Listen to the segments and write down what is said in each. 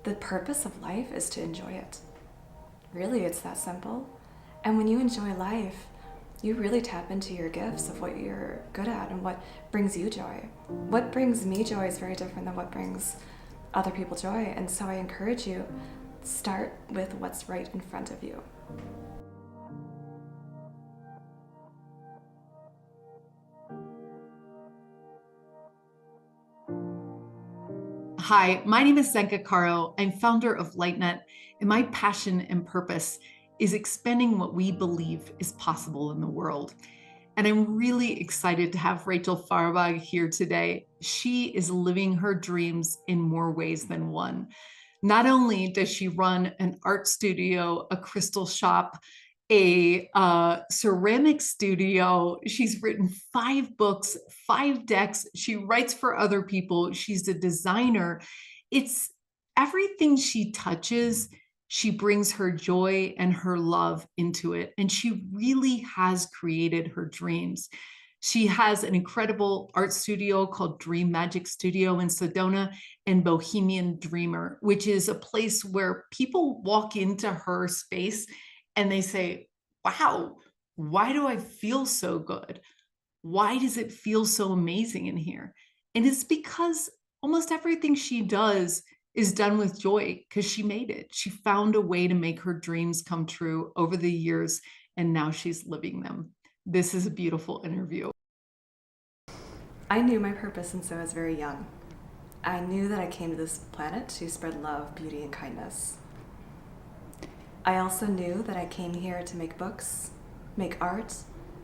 The purpose of life is to enjoy it. Really, it's that simple. And when you enjoy life, you really tap into your gifts of what you're good at and what brings you joy. What brings me joy is very different than what brings other people joy. And so I encourage you, start with what's right in front of you. Hi, my name is Zenka Caro. I'm founder of LightNet, and my passion and purpose is expanding what we believe is possible in the world. And I'm really excited to have Rachel Farabaugh here today. She is living her dreams in more ways than one. Not only does she run an art studio, a crystal shop, a ceramic studio, she's written 5 books, 5 decks. She writes for other people. She's a designer. It's everything she touches, she brings her joy and her love into it. And she really has created her dreams. She has an incredible art studio called Dream Magic Studio in Sedona and Bohemian Dreamer, which is a place where people walk into her space and they say, wow, why do I feel so good? Why does it feel so amazing in here? And it's because almost everything she does is done with joy because she made it. She found a way to make her dreams come true over the years, and now she's living them. This is a beautiful interview. I knew my purpose since I was very young. I knew that I came to this planet to spread love, beauty, and kindness. I also knew that I came here to make books, make art,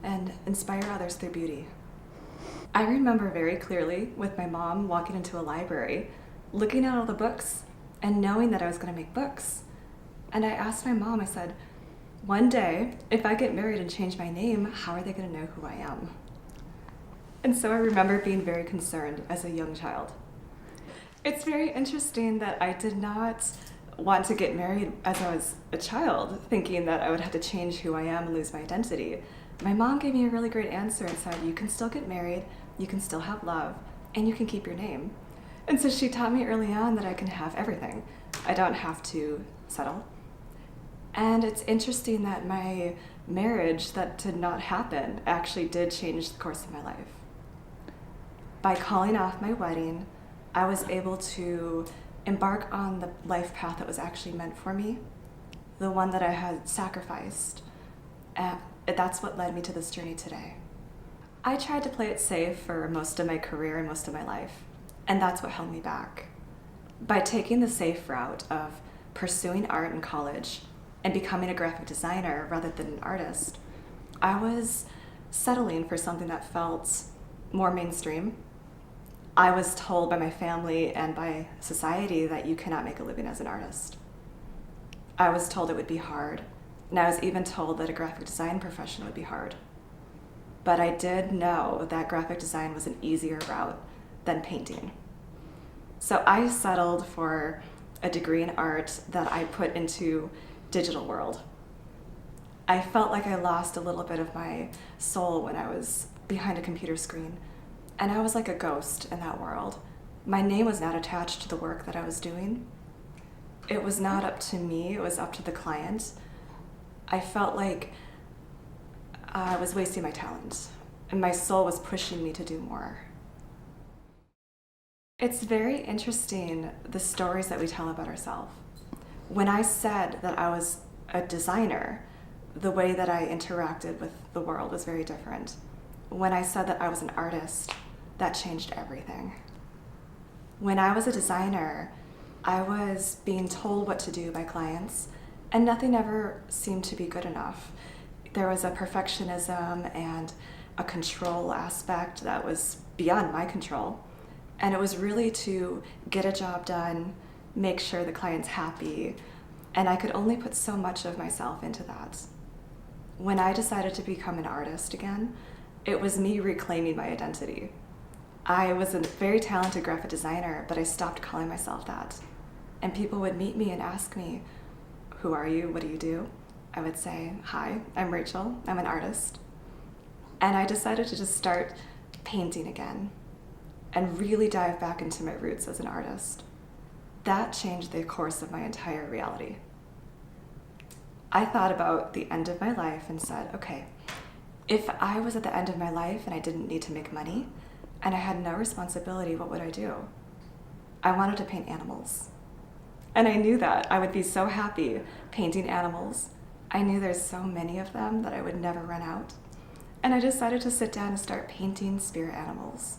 and inspire others through beauty. I remember very clearly with my mom walking into a library, looking at all the books, and knowing that I was going to make books. And I asked my mom, I said, one day, if I get married and change my name, how are they going to know who I am? And so I remember being very concerned as a young child. It's very interesting that I did not want to get married as I was a child, thinking that I would have to change who I am and lose my identity. My mom gave me a really great answer and said, you can still get married, you can still have love, and you can keep your name. And so she taught me early on that I can have everything. I don't have to settle. And it's interesting that my marriage that did not happen actually did change the course of my life. By calling off my wedding, I was able to embark on the life path that was actually meant for me, the one that I had sacrificed. And that's what led me to this journey today. I tried to play it safe for most of my career and most of my life, and that's what held me back. By taking the safe route of pursuing art in college and becoming a graphic designer rather than an artist, I was settling for something that felt more mainstream. I was told by my family and by society that you cannot make a living as an artist. I was told it would be hard, and I was even told that a graphic design profession would be hard. But I did know that graphic design was an easier route than painting. So I settled for a degree in art that I put into digital world. I felt like I lost a little bit of my soul when I was behind a computer screen. And I was like a ghost in that world. My name was not attached to the work that I was doing. It was not up to me, it was up to the client. I felt like I was wasting my talent, and my soul was pushing me to do more. It's very interesting, the stories that we tell about ourselves. When I said that I was a designer, the way that I interacted with the world was very different. When I said that I was an artist, that changed everything. When I was a designer, I was being told what to do by clients, and nothing ever seemed to be good enough. There was a perfectionism and a control aspect that was beyond my control. And it was really to get a job done, make sure the client's happy, and I could only put so much of myself into that. When I decided to become an artist again, it was me reclaiming my identity. I was a very talented graphic designer, but I stopped calling myself that. And people would meet me and ask me, who are you? What do you do? I would say, hi, I'm Rachel. I'm an artist. And I decided to just start painting again and really dive back into my roots as an artist. that changed the course of my entire reality. I thought about the end of my life and said, okay, if I was at the end of my life and I didn't need to make money and I had no responsibility, what would I do? I wanted to paint animals. And I knew that I would be so happy painting animals. I knew there's so many of them that I would never run out. And I decided to sit down and start painting spirit animals.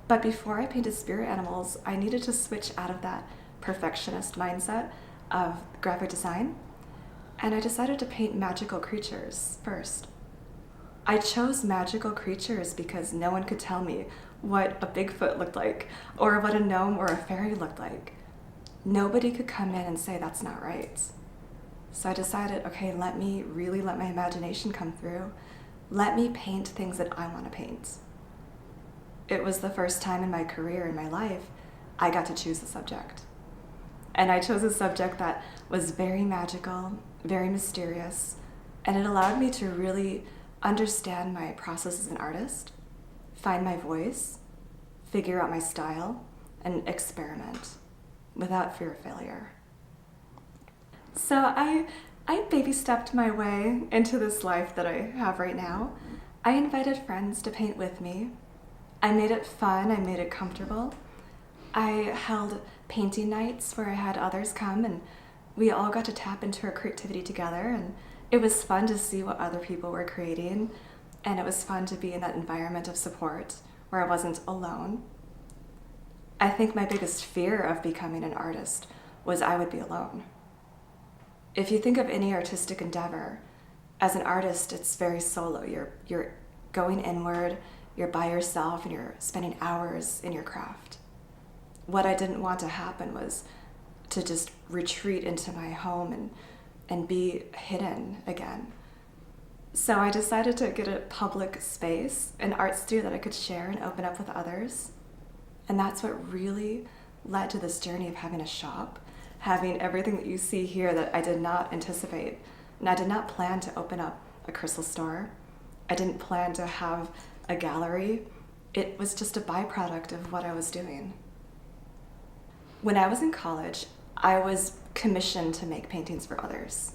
But before I painted spirit animals, I needed to switch out of that perfectionist mindset of graphic design. And I decided to paint magical creatures first. I chose magical creatures because no one could tell me what a Bigfoot looked like or what a gnome or a fairy looked like. Nobody could come in and say that's not right. So I decided, okay, let me really let my imagination come through. Let me paint things that I want to paint. It was the first time in my career, in my life, I got to choose the subject. And I chose a subject that was very magical, very mysterious, and it allowed me to really understand my process as an artist, find my voice, figure out my style, and experiment without fear of failure. So I baby stepped my way into this life that I have right now. I invited friends to paint with me. I made it fun, I made it comfortable. I held painting nights where I had others come and we all got to tap into our creativity together, and it was fun to see what other people were creating, and it was fun to be in that environment of support where I wasn't alone. I think my biggest fear of becoming an artist was I would be alone. If you think of any artistic endeavor, as an artist, it's very solo. You're going inward, you're by yourself, and you're spending hours in your craft. What I didn't want to happen was to just retreat into my home and be hidden again. So I decided to get a public space, an art studio that I could share and open up with others. And that's what really led to this journey of having a shop, having everything that you see here that I did not anticipate. And I did not plan to open up a crystal store. I didn't plan to have a gallery. It was just a byproduct of what I was doing. When I was in college, I was commissioned to make paintings for others.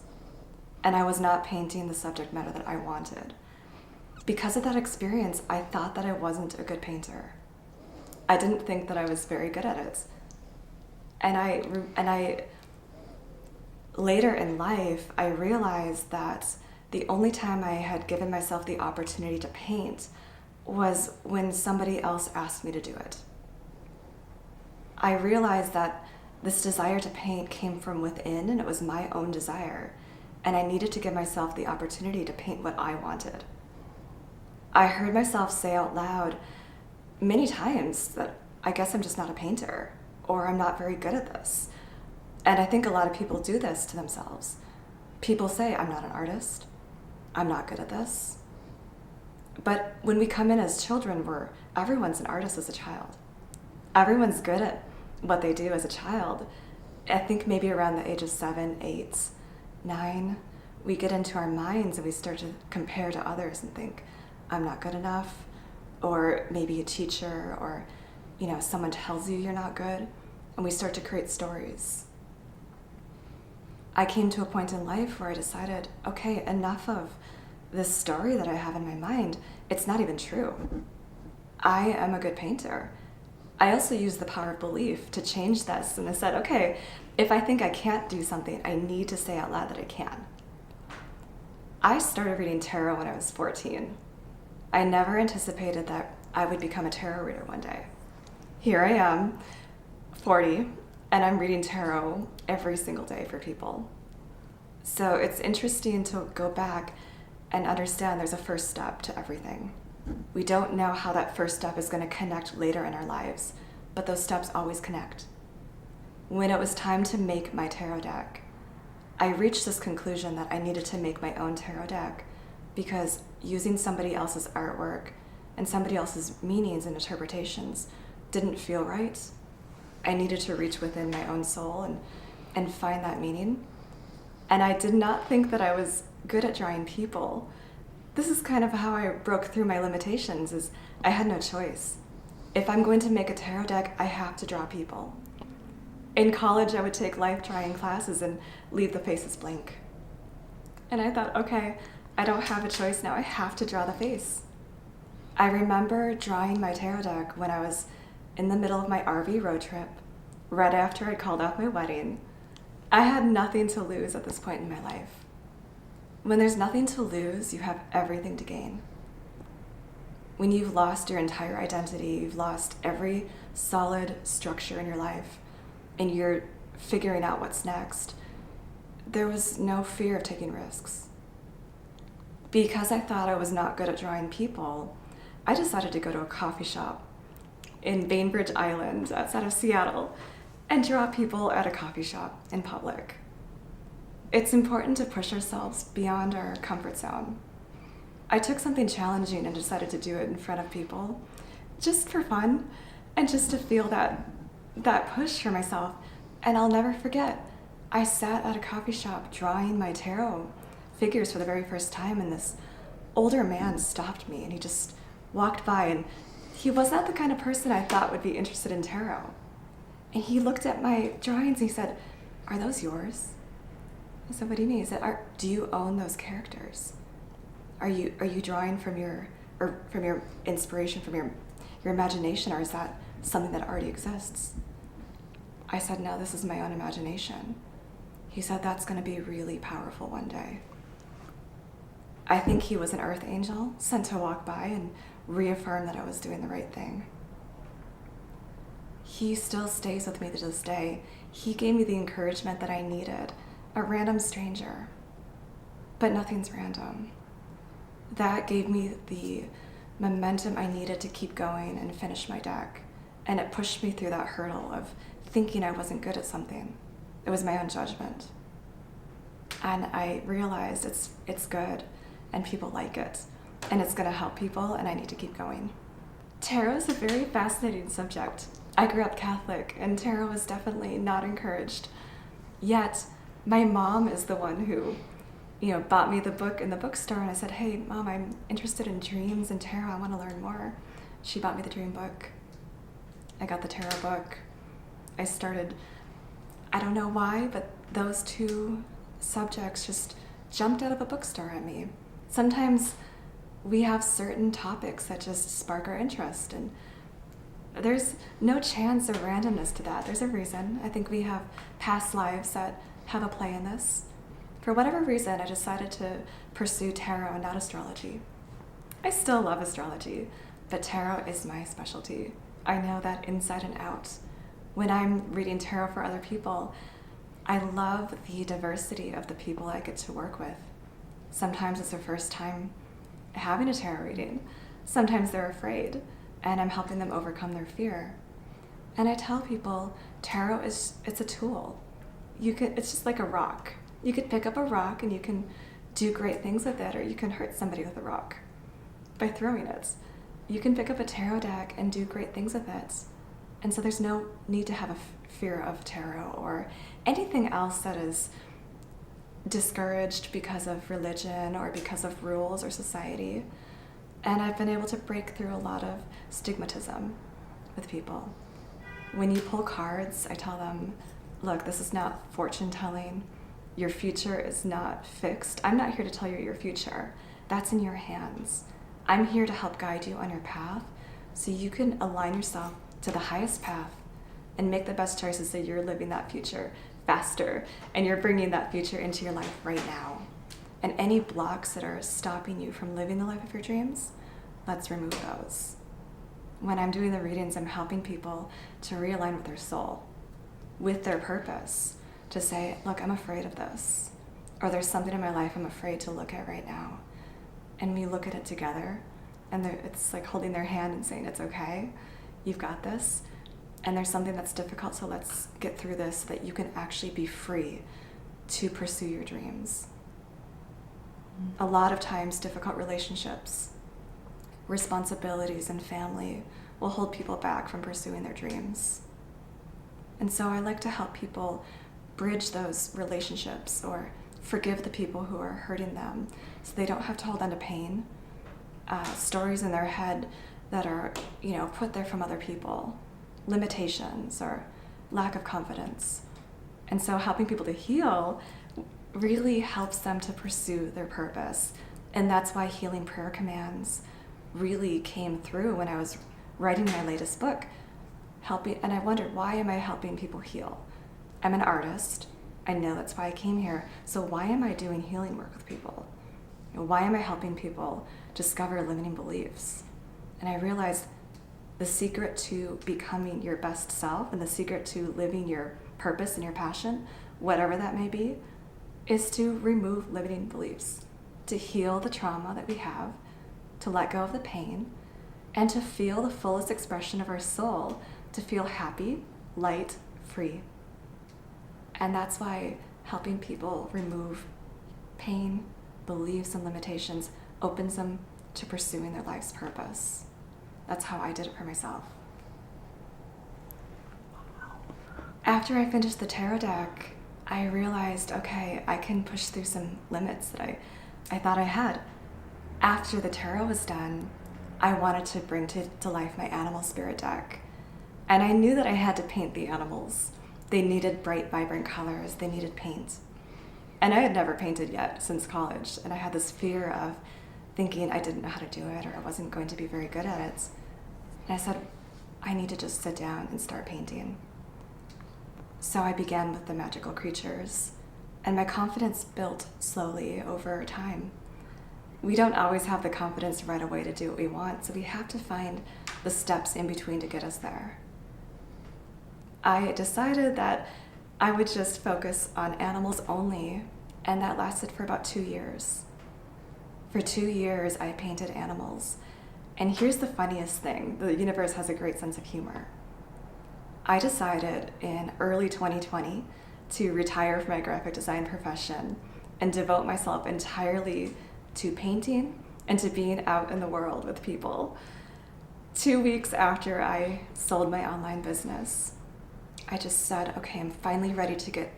And I was not painting the subject matter that I wanted. Because of that experience, I thought that I wasn't a good painter. I didn't think that I was very good at it. And I later in life, I realized that the only time I had given myself the opportunity to paint was when somebody else asked me to do it. I realized that this desire to paint came from within, and it was my own desire, and I needed to give myself the opportunity to paint what I wanted. I heard myself say out loud many times that I guess I'm just not a painter, or I'm not very good at this. And I think a lot of people do this to themselves. People say, I'm not an artist, I'm not good at this. But when we come in as children, everyone's an artist as a child. Everyone's good at what they do as a child. I think maybe around the age of 7, 8, 9, we get into our minds and we start to compare to others and think, I'm not good enough, or maybe a teacher, or someone tells you you're not good, and we start to create stories. I came to a point in life where I decided, okay, enough of this story that I have in my mind. It's not even true. I am a good painter. I also used the power of belief to change this, and I said, okay, if I think I can't do something, I need to say out loud that I can. I started reading tarot when I was 14. I never anticipated that I would become a tarot reader one day. Here I am, 40, and I'm reading tarot every single day for people. So it's interesting to go back and understand there's a first step to everything. We don't know how that first step is going to connect later in our lives, but those steps always connect. When it was time to make my tarot deck, I reached this conclusion that I needed to make my own tarot deck because using somebody else's artwork and somebody else's meanings and interpretations didn't feel right. I needed to reach within my own soul and find that meaning. And I did not think that I was good at drawing people. This is kind of how I broke through my limitations, is I had no choice. If I'm going to make a tarot deck, I have to draw people. In college, I would take life drawing classes and leave the faces blank. And I thought, okay, I don't have a choice now. I have to draw the face. I remember drawing my tarot deck when I was in the middle of my RV road trip, right after I called off my wedding. I had nothing to lose at this point in my life. When there's nothing to lose, you have everything to gain. When you've lost your entire identity, you've lost every solid structure in your life, and you're figuring out what's next, there was no fear of taking risks. Because I thought I was not good at drawing people, I decided to go to a coffee shop in Bainbridge Island outside of Seattle and draw people at a coffee shop in public. It's important to push ourselves beyond our comfort zone. I took something challenging and decided to do it in front of people, just for fun, and just to feel that push for myself. And I'll never forget, I sat at a coffee shop drawing my tarot figures for the very first time, and this older man stopped me, and he just walked by, and he was not the kind of person I thought would be interested in tarot. And he looked at my drawings and he said, "Are those yours?" I said, "What do you mean?" He said, "Do you own those characters? Are you drawing from your inspiration, from your imagination, or is that something that already exists?" I said, "No, this is my own imagination." He said, "That's going to be really powerful one day." I think he was an earth angel sent to walk by and reaffirm that I was doing the right thing. He still stays with me to this day. He gave me the encouragement that I needed, a random stranger. But nothing's random. That gave me the momentum I needed to keep going and finish my deck. And it pushed me through that hurdle of thinking I wasn't good at something. It was my own judgment. And I realized it's good and people like it. And it's gonna help people, and I need to keep going. Tarot is a very fascinating subject. I grew up Catholic, and tarot was definitely not encouraged. Yet, my mom is the one who, bought me the book in the bookstore, and I said, "Hey, Mom, I'm interested in dreams and tarot. I want to learn more." She bought me the dream book. I got the tarot book. I started, I don't know why, but those two subjects just jumped out of a bookstore at me. Sometimes we have certain topics that just spark our interest, and there's no chance or randomness to that. There's a reason. I think we have past lives that have a play in this. For whatever reason, I decided to pursue tarot and not astrology. I still love astrology, but tarot is my specialty. I know that inside and out. When I'm reading tarot for other people, I love the diversity of the people I get to work with. Sometimes it's their first time having a tarot reading. Sometimes they're afraid, and I'm helping them overcome their fear. And I tell people, tarot it's a tool. It's just like a rock. You could pick up a rock and you can do great things with it, or you can hurt somebody with a rock by throwing it. You can pick up a tarot deck and do great things with it. And so there's no need to have a fear of tarot or anything else that is discouraged because of religion or because of rules or society. And I've been able to break through a lot of stigmatism with people. When you pull cards, I tell them, look, this is not fortune telling. Your future is not fixed. I'm not here to tell you your future. That's in your hands. I'm here to help guide you on your path so you can align yourself to the highest path and make the best choices so you're living that future faster and you're bringing that future into your life right now. And any blocks that are stopping you from living the life of your dreams, let's remove those. When I'm doing the readings, I'm helping people to realign with their soul, with their purpose, to say, look, I'm afraid of this, or there's something in my life I'm afraid to look at right now. And we look at it together, and it's like holding their hand and saying, it's okay, you've got this, and there's something that's difficult, so let's get through this so that you can actually be free to pursue your dreams. A lot of times, difficult relationships, responsibilities, and family will hold people back from pursuing their dreams. And so I like to help people bridge those relationships or forgive the people who are hurting them so they don't have to hold on to pain, stories in their head that are, put there from other people, limitations or lack of confidence. And so helping people to heal really helps them to pursue their purpose. And that's why healing prayer commands really came through when I was writing my latest book. And I wondered, why am I helping people heal? I'm an artist. I know that's why I came here. So why am I doing healing work with people? Why am I helping people discover limiting beliefs? And I realized the secret to becoming your best self and the secret to living your purpose and your passion, whatever that may be, is to remove limiting beliefs, to heal the trauma that we have, to let go of the pain, and to feel the fullest expression of our soul, to feel happy, light, free. And that's why helping people remove pain, beliefs, and limitations opens them to pursuing their life's purpose. That's how I did it for myself. After I finished the tarot deck, I realized, okay, I can push through some limits that I thought I had. After the tarot was done, I wanted to bring to life my animal spirit deck. And I knew that I had to paint the animals. They needed bright, vibrant colors. They needed paint. And I had never painted yet since college. And I had this fear of thinking I didn't know how to do it or I wasn't going to be very good at it. And I said, I need to just sit down and start painting. So I began with the magical creatures. And my confidence built slowly over time. We don't always have the confidence right away to do what we want, so we have to find the steps in between to get us there. I decided that I would just focus on animals only, and that lasted for about 2 years. For 2 years, I painted animals. And here's the funniest thing, the universe has a great sense of humor. I decided in early 2020 to retire from my graphic design profession and devote myself entirely to painting and to being out in the world with people. 2 weeks after I sold my online business, I just said, okay, I'm finally ready to get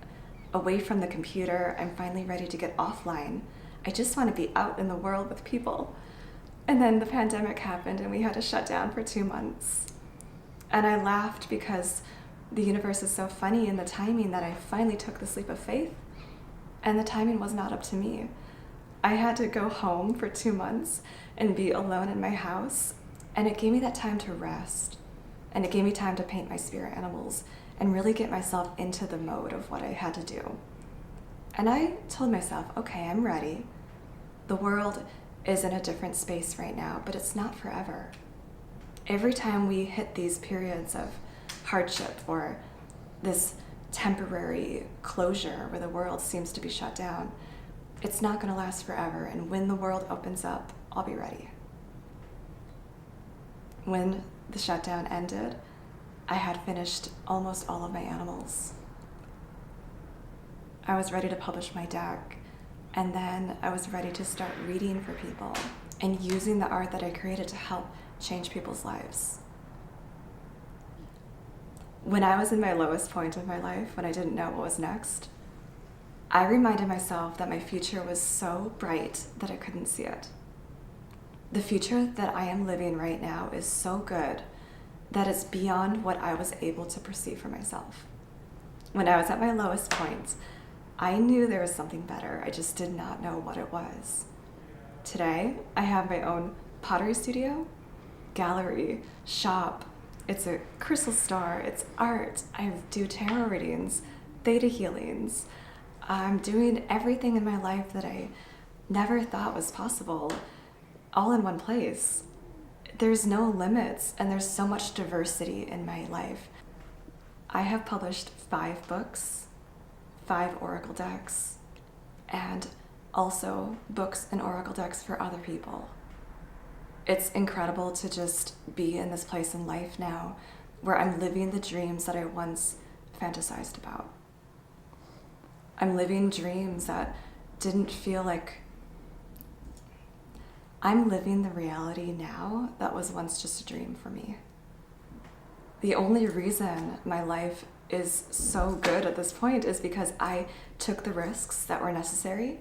away from the computer. I'm finally ready to get offline. I just want to be out in the world with people. And then the pandemic happened and we had to shut down for 2 months. And I laughed because the universe is so funny in the timing that I finally took this leap of faith. And the timing was not up to me. I had to go home for 2 months and be alone in my house. And it gave me that time to rest. And it gave me time to paint my spirit animals and really get myself into the mode of what I had to do. And I told myself, okay, I'm ready. The world is in a different space right now, but it's not forever. Every time we hit these periods of hardship or this temporary closure where the world seems to be shut down, it's not going to last forever. And when the world opens up, I'll be ready. When the shutdown ended, I had finished almost all of my animals. I was ready to publish my deck, and then I was ready to start reading for people and using the art that I created to help change people's lives. When I was in my lowest point of my life, when I didn't know what was next, I reminded myself that my future was so bright that I couldn't see it. The future that I am living right now is so good that it's beyond what I was able to perceive for myself. When I was at my lowest point, I knew there was something better. I just did not know what it was. Today, I have my own pottery studio, gallery, shop. It's a crystal store, it's art. I do tarot readings, theta healings. I'm doing everything in my life that I never thought was possible, all in one place. There's no limits, and there's so much diversity in my life. I have published 5 books, 5 oracle decks, and also books and oracle decks for other people. It's incredible to just be in this place in life now where I'm living the dreams that I once fantasized about. I'm living dreams that didn't feel like I'm living the reality now that was once just a dream for me. The only reason my life is so good at this point is because I took the risks that were necessary.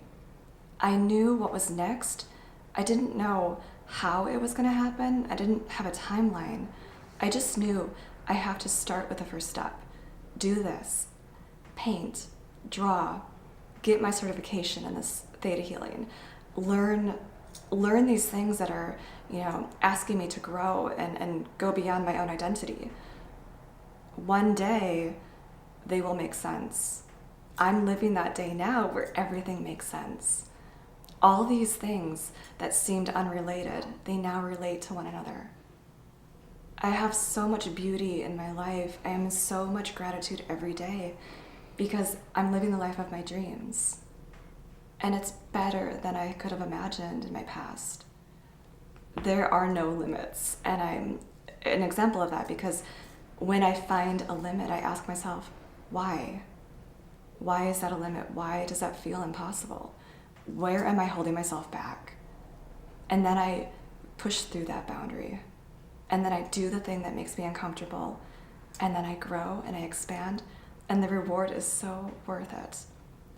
I knew what was next. I didn't know how it was going to happen. I didn't have a timeline. I just knew I have to start with the first step. do this, paint, draw, get my certification in this theta healing, learn these things that are, asking me to grow and go beyond my own identity. One day they will make sense. I'm living that day now where everything makes sense. All these things that seemed unrelated, they now relate to one another. I have so much beauty in my life. I am in so much gratitude every day because I'm living the life of my dreams. And it's better than I could have imagined in my past. There are no limits. And I'm an example of that because when I find a limit, I ask myself, why? Why is that a limit? Why does that feel impossible? Where am I holding myself back? And then I push through that boundary. And then I do the thing that makes me uncomfortable. And then I grow and I expand. And the reward is so worth it.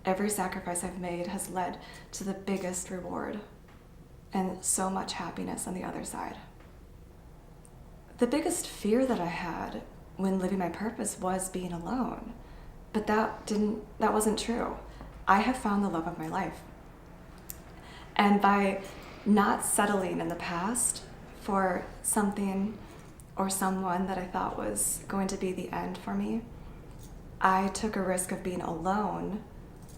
Every sacrifice I've made has led to the biggest reward and so much happiness on the other side. The biggest fear that I had when living my purpose was being alone. But that wasn't true. I have found the love of my life. And by not settling in the past for something or someone that I thought was going to be the end for me, I took a risk of being alone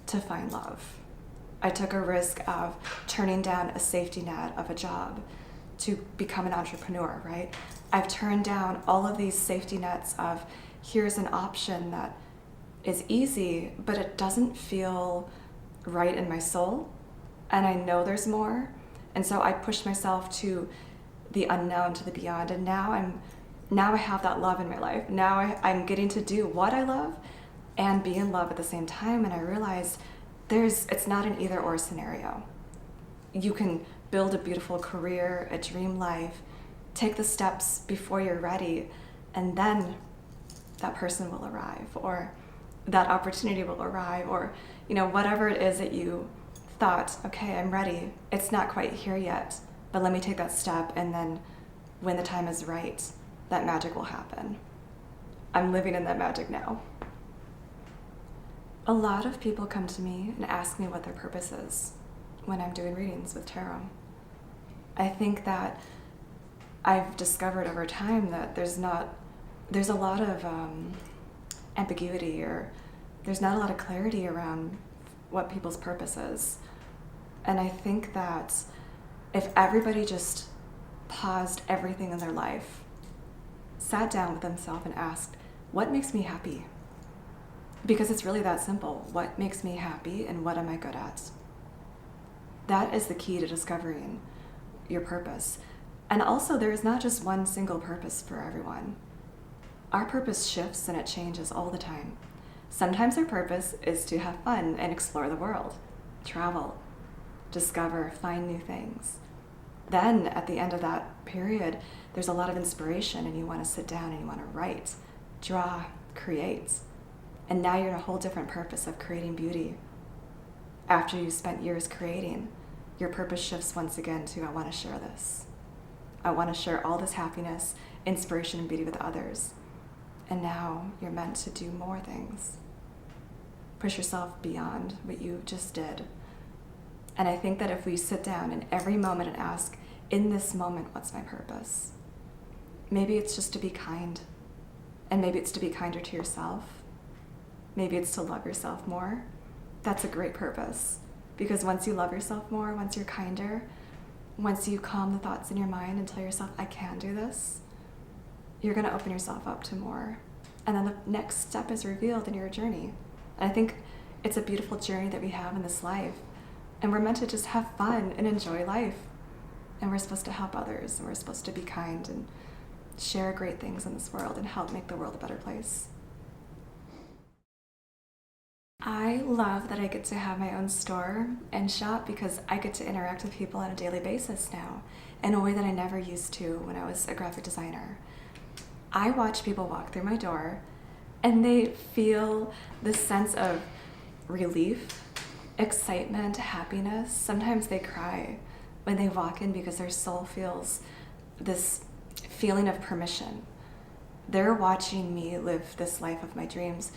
to find love. I took a risk of turning down a safety net of a job to become an entrepreneur, right? I've turned down all of these safety nets of here's an option that is easy, but it doesn't feel right in my soul. And I know there's more. And so I pushed myself to the unknown, to the beyond. And now I have that love in my life. Now I'm getting to do what I love and be in love at the same time. And I realized it's not an either or scenario. You can build a beautiful career, a dream life, take the steps before you're ready, and then that person will arrive, or that opportunity will arrive, or whatever it is that you thought, okay, I'm ready. It's not quite here yet, but let me take that step, and then when the time is right, that magic will happen. I'm living in that magic now. A lot of people come to me and ask me what their purpose is when I'm doing readings with tarot. I think that I've discovered over time that there's a lot of ambiguity, or there's not a lot of clarity around what people's purpose is. And I think that if everybody just paused everything in their life, sat down with themselves and asked, what makes me happy? Because it's really that simple. What makes me happy and what am I good at? That is the key to discovering your purpose. And also, there is not just one single purpose for everyone. Our purpose shifts and it changes all the time. Sometimes our purpose is to have fun and explore the world, travel, discover, find new things. Then at the end of that period, there's a lot of inspiration and you want to sit down and you want to write, draw, create. And now you're in a whole different purpose of creating beauty. After you've spent years creating, your purpose shifts once again to, I want to share this. I want to share all this happiness, inspiration, and beauty with others. And now you're meant to do more things. Push yourself beyond what you just did. And I think that if we sit down in every moment and ask, in this moment, what's my purpose? Maybe it's just to be kind. And maybe it's to be kinder to yourself. Maybe it's to love yourself more. That's a great purpose. Because once you love yourself more, once you're kinder, once you calm the thoughts in your mind and tell yourself, I can do this, you're going to open yourself up to more. And then the next step is revealed in your journey. And I think it's a beautiful journey that we have in this life. And we're meant to just have fun and enjoy life. And we're supposed to help others. And we're supposed to be kind and share great things in this world and help make the world a better place. I love that I get to have my own store and shop because I get to interact with people on a daily basis now in a way that I never used to when I was a graphic designer. I watch people walk through my door and they feel this sense of relief, excitement, happiness. Sometimes they cry when they walk in because their soul feels this feeling of permission. They're watching me live this life of my dreams,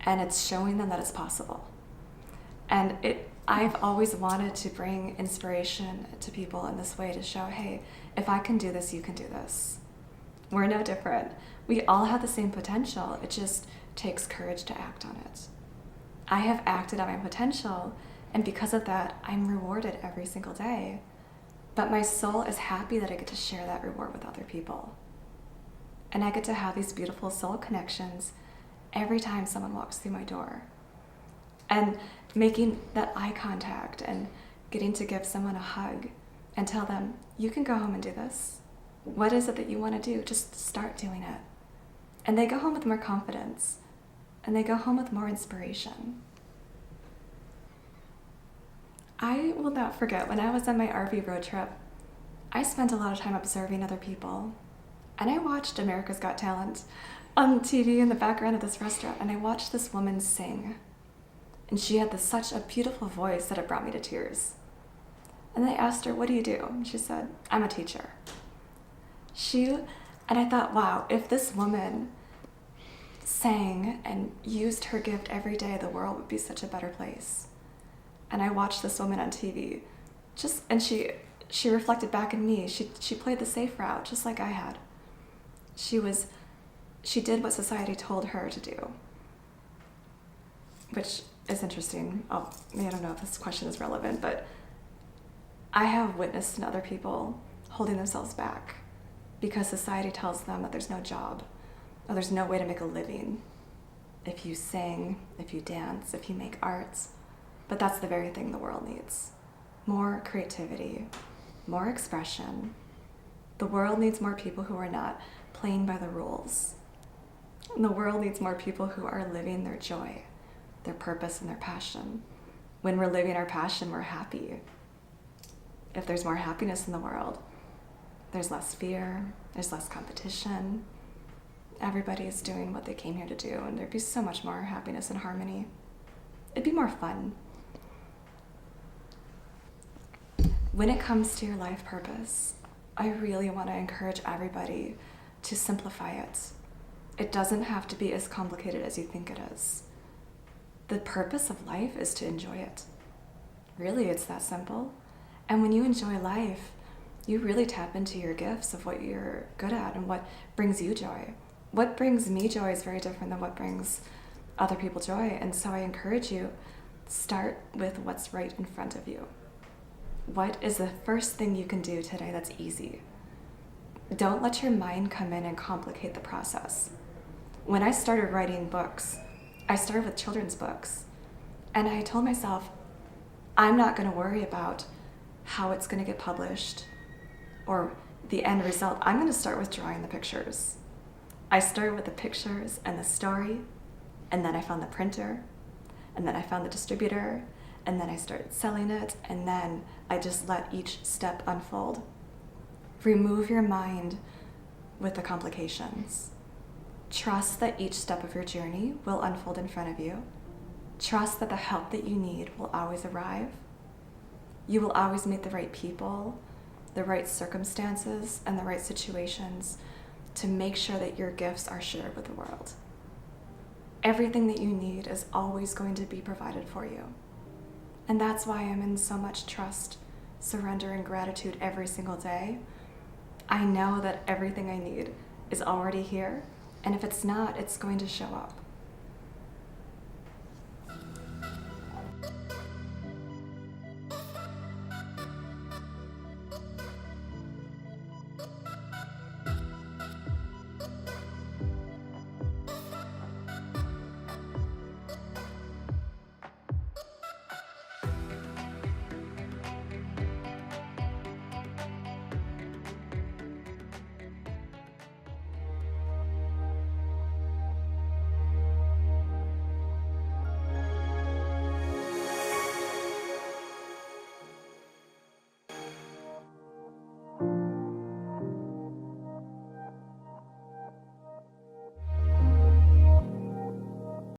and it's showing them that it's possible. And I've always wanted to bring inspiration to people in this way, to show, hey, if I can do this, you can do this. We're no different. We all have the same potential. It just takes courage to act on it. I have acted on my potential, and because of that, I'm rewarded every single day. But my soul is happy that I get to share that reward with other people. And I get to have these beautiful soul connections every time someone walks through my door. And making that eye contact and getting to give someone a hug and tell them, you can go home and do this. What is it that you want to do? Just start doing it. And they go home with more confidence. And they go home with more inspiration. I will not forget when I was on my RV road trip, I spent a lot of time observing other people. And I watched America's Got Talent on TV in the background of this restaurant, and I watched this woman sing. And she had such a beautiful voice that it brought me to tears. And I asked her, what do you do? And she said, I'm a teacher. And I thought, wow, if this woman sang and used her gift every day, the world would be such a better place. And I watched this woman on TV, and she reflected back in me. She played the safe route, just like I had. She did what society told her to do, which is interesting. I don't know if this question is relevant, but I have witnessed in other people holding themselves back because society tells them that there's no job, or there's no way to make a living if you sing, if you dance, if you make arts. But that's the very thing the world needs. More creativity, more expression. The world needs more people who are not playing by the rules. And the world needs more people who are living their joy, their purpose, and their passion. When we're living our passion, we're happy. If there's more happiness in the world, there's less fear, there's less competition. Everybody's doing what they came here to do, and there'd be so much more happiness and harmony. It'd be more fun. When it comes to your life purpose, I really want to encourage everybody to simplify it. It doesn't have to be as complicated as you think it is. The purpose of life is to enjoy it. Really, it's that simple. And when you enjoy life, you really tap into your gifts of what you're good at and what brings you joy. What brings me joy is very different than what brings other people joy. And so I encourage you, start with what's right in front of you. What is the first thing you can do today that's easy? Don't let your mind come in and complicate the process. When I started writing books, I started with children's books. And I told myself, I'm not going to worry about how it's going to get published or the end result. I'm going to start with drawing the pictures. I started with the pictures and the story, and then I found the printer, and then I found the distributor, and then I started selling it, and then I just let each step unfold. Remove your mind with the complications. Trust that each step of your journey will unfold in front of you. Trust that the help that you need will always arrive. You will always meet the right people, the right circumstances, and the right situations to make sure that your gifts are shared with the world. Everything that you need is always going to be provided for you. And that's why I'm in so much trust, surrender, and gratitude every single day. I know that everything I need is already here, and if it's not, it's going to show up.